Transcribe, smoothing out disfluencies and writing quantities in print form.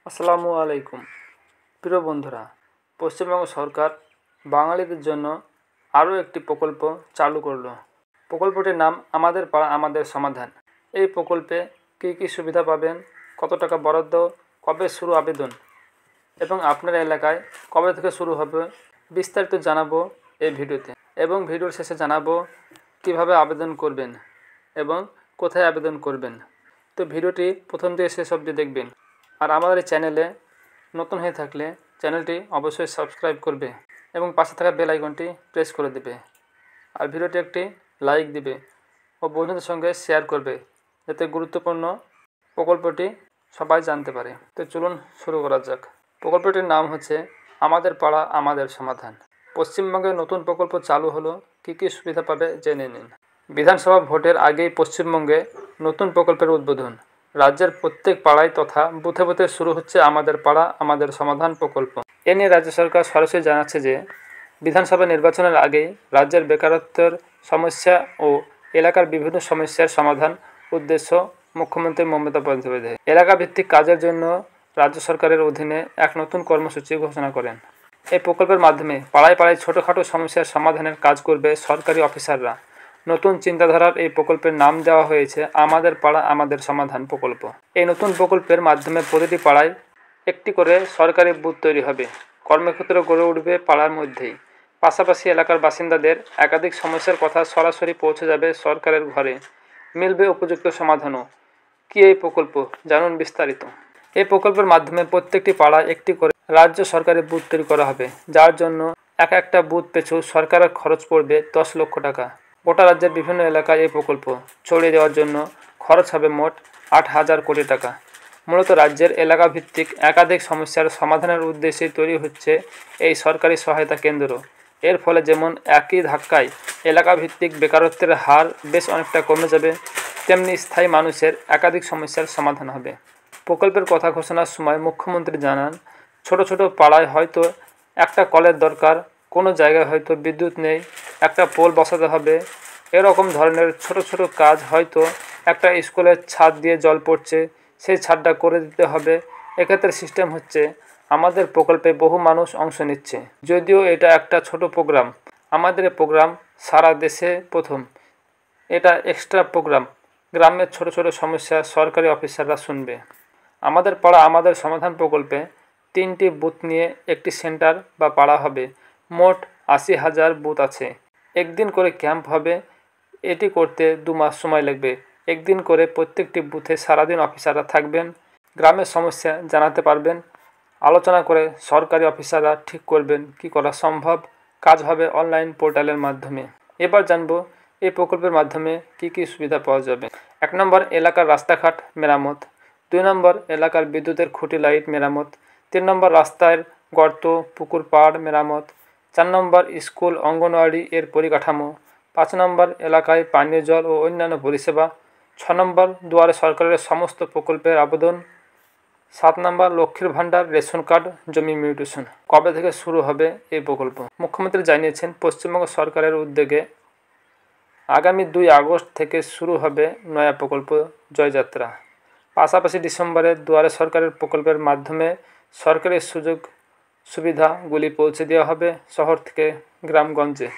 আসসালামু আলাইকুম। প্রিয় বন্ধুরা, পশ্চিমবঙ্গ সরকার বাঙালিদের জন্য আরও একটি প্রকল্প চালু করলো। প্রকল্পটির নাম আমাদের পাড়া আমাদের সমাধান। এই প্রকল্পে কী কী সুবিধা পাবেন, কত টাকা বরাদ্দ, কবে শুরু আবেদন এবং আপনার এলাকায় কবে থেকে শুরু হবে বিস্তারিত জানাবো এই ভিডিওতে। এবং ভিডিওর শেষে জানাবো কিভাবে আবেদন করবেন এবং কোথায় আবেদন করবেন। তো ভিডিওটি প্রথম থেকে শেষ অবধি দেখবেন। আর আমাদের এই চ্যানেলে নতুন হয়ে থাকলে চ্যানেলটি অবশ্যই সাবস্ক্রাইব করবে এবং পাশে থাকা বেল আইকনটি প্রেস করে দেবে। আর ভিডিওটি একটি লাইক দিবে ও বন্ধুদের সঙ্গে শেয়ার করবে, যাতে গুরুত্বপূর্ণ প্রকল্পটি সবাই জানতে পারে। তো চলুন শুরু করা যাক। প্রকল্পটির নাম হচ্ছে আমাদের পাড়া আমাদের সমাধান। পশ্চিমবঙ্গে নতুন প্রকল্প চালু হলো, কী কী সুবিধা পাবে জেনে নিন। বিধানসভা ভোটের আগেই পশ্চিমবঙ্গে নতুন প্রকল্পের উদ্বোধন। রাজ্যের প্রত্যেক পাড়ায় তথা বুথে বুথে শুরু হচ্ছে আমাদের পাড়া আমাদের সমাধান প্রকল্প। এ নিয়ে রাজ্য সরকার সরাসরি জানাচ্ছে যে বিধানসভা নির্বাচনের আগেই রাজ্যের বেকারত্বের সমস্যা ও এলাকার বিভিন্ন সমস্যার সমাধান উদ্দেশ্য মুখ্যমন্ত্রী মমতা বন্দ্যোপাধ্যায় এলাকা ভিত্তিক কাজের জন্য রাজ্য সরকারের অধীনে এক নতুন কর্মসূচি ঘোষণা করেন। এই প্রকল্পের মাধ্যমে পাড়ায় পাড়ায় ছোটোখাটো সমস্যার সমাধানের কাজ করবে সরকারি অফিসাররা। নতুন চিন্তাধারার এই প্রকল্পের নাম দেওয়া হয়েছে আমাদের পাড়া আমাদের সমাধান প্রকল্প। এই নতুন প্রকল্পের মাধ্যমে প্রতিটি পাড়ায় একটি করে সরকারি বুথ তৈরি হবে। কর্মক্ষেত্র গড়ে উঠবে পাড়ার মধ্যেই। পাশাপাশি এলাকার বাসিন্দাদের একাধিক সমস্যার কথা সরাসরি পৌঁছে যাবে সরকারের ঘরে। মিলবে উপযুক্ত সমাধানও। কি এই প্রকল্প, জানুন বিস্তারিত। এই প্রকল্পের মাধ্যমে প্রত্যেকটি পাড়ায় একটি করে রাজ্য সরকারি বুথ তৈরি করা হবে, যার জন্য একটা বুথ পিছু সরকারের খরচ পড়বে 10 লক্ষ টাকা। গোটা রাজ্যের বিভিন্ন এলাকায় এই প্রকল্প ছড়িয়ে দেওয়ার জন্য খরচ হবে মোট 8,000 কোটি টাকা। মূলত রাজ্যের এলাকাভিত্তিক একাধিক সমস্যার সমাধানের উদ্দেশ্যে তৈরি হচ্ছে এই সরকারি সহায়তা কেন্দ্র। এর ফলে যেমন একই ধাক্কায় এলাকাভিত্তিক বেকারত্বের হার বেশ অনেকটা কমে যাবে, তেমনি স্থায়ী মানুষের একাধিক সমস্যার সমাধান হবে। প্রকল্পের কথা ঘোষণার সময় মুখ্যমন্ত্রী জানান, ছোট ছোট পাড়ায় হয়তো একটা কলের দরকার, কোনো জায়গায় হয়তো বিদ্যুৎ নেই, একটা পোল বসাতে হবে। এরকম ধরনের ছোট ছোট কাজ, হয়তো একটা স্কুলের ছাদ দিয়ে জল পড়ছে, সেই ছাদটা করে দিতে হবে। এক্ষেত্রে সিস্টেম হচ্ছে আমাদের প্রকল্পে বহু মানুষ অংশ নিচ্ছে। যদিও এটা একটা ছোট প্রোগ্রাম, আমাদের এই প্রোগ্রাম সারা দেশে প্রথম। এটা এক্সট্রা প্রোগ্রাম। গ্রামের ছোট ছোট সমস্যা সরকারি অফিসাররা শুনবে। আমাদের পাড়া আমাদের সমাধান প্রকল্পে 3টি বুথ নিয়ে একটি সেন্টার বা পাড়া হবে। মোট 80,000 বুথ আছে। একদিন করে ক্যাম্প হবে। এটি করতে 2 মাস সময় লাগবে। একদিন করে প্রত্যেকটি বুথে সারাদিন অফিসাররা থাকবেন, গ্রামের সমস্যা জানাতে পারবেন। আলোচনা করে সরকারি অফিসাররা ঠিক করবেন কি করা সম্ভব। কাজ হবে অনলাইন পোর্টালের মাধ্যমে। এবার জানবো এই প্রকল্পের মাধ্যমে কি কি সুবিধা পাওয়া যাবে। 1 নম্বর, এলাকার রাস্তাঘাট মেরামত। 2 নম্বর, এলাকার বিদ্যুতের খুঁটি লাইট মেরামত। 3 নম্বর, রাস্তার গর্ত পুকুর পাড় মেরামত। 4 নম্বর, স্কুল অঙ্গনওয়াড়ি এর পরিকাঠামো। 5 নম্বর, এলাকায় পানীয় জল ও অন্যান্য পরিষেবা। 6 নম্বর, দুয়ারে সরকারের সমস্ত প্রকল্পের আবেদন। 7 নম্বর, লক্ষ্মীর ভাণ্ডার, রেশন কার্ড, জমি মিউটেশন। কবে থেকে শুরু হবে এই প্রকল্প? মুখ্যমন্ত্রী জানিয়েছেন, পশ্চিমবঙ্গ সরকারের উদ্যোগে আগামী 2 আগস্ট থেকে শুরু হবে নয়া প্রকল্প জয়যাত্রা। পাশাপাশি ডিসেম্বরে দুয়ারে সরকারের প্রকল্পের মাধ্যমে সরকারি সুযোগ সুবিধাগুলি পৌঁছে দেওয়া হবে শহর থেকে গ্রামগঞ্জে।